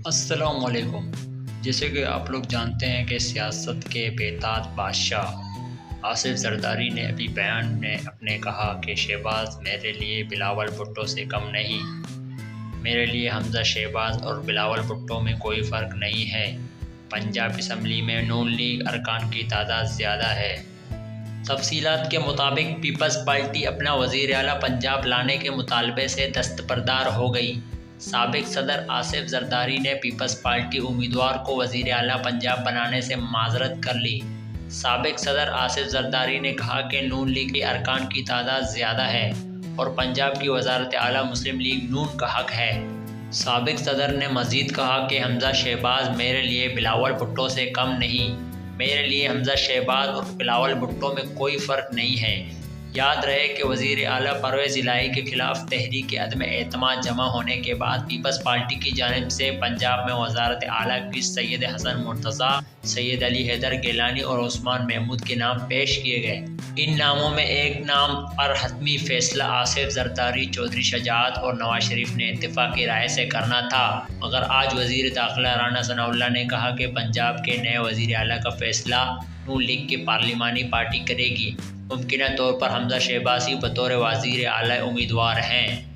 السلام علیکم۔ جیسے کہ آپ لوگ جانتے ہیں کہ سیاست کے بیتاب بادشاہ آصف زرداری نے ابھی بیان میں اپنے کہا کہ شہباز میرے لیے بلاول بھٹو سے کم نہیں، میرے لیے حمزہ شہباز اور بلاول بھٹو میں کوئی فرق نہیں ہے۔ پنجاب اسمبلی میں نون لیگ ارکان کی تعداد زیادہ ہے۔ تفصیلات کے مطابق پیپلز پارٹی اپنا وزیر اعلیٰ پنجاب لانے کے مطالبے سے دستبردار ہو گئی۔ سابق صدر آصف زرداری نے پیپلز پارٹی امیدوار کو وزیر اعلیٰ پنجاب بنانے سے معذرت کر لی۔ سابق صدر آصف زرداری نے کہا کہ نون لیگ کے ارکان کی تعداد زیادہ ہے اور پنجاب کی وزارت اعلیٰ مسلم لیگ نون کا حق ہے۔ سابق صدر نے مزید کہا کہ حمزہ شہباز میرے لیے بلاول بھٹو سے کم نہیں، میرے لیے حمزہ شہباز اور بلاول بھٹو میں کوئی فرق نہیں ہے۔ یاد رہے کہ وزیر اعلیٰ پرویز الہی کے خلاف تحریک عدم اعتماد جمع ہونے کے بعد پیپلز پارٹی کی جانب سے پنجاب میں وزارت اعلیٰ کی سید حسن مرتضیٰ، سید علی حیدر گیلانی اور عثمان محمود کے نام پیش کیے گئے۔ ان ناموں میں ایک نام پر حتمی فیصلہ آصف زرداری، چودھری شجاعت اور نواز شریف نے اتفاقی رائے سے کرنا تھا، مگر آج وزیر داخلہ رانا ثناء اللہ نے کہا کہ پنجاب کے نئے وزیر اعلیٰ کا فیصلہ نون لیگ کی پارلیمانی پارٹی کرے گی۔ ممکنہ طور پر حمزہ شہباز ہی بطور وزیر اعلیٰ امیدوار ہیں۔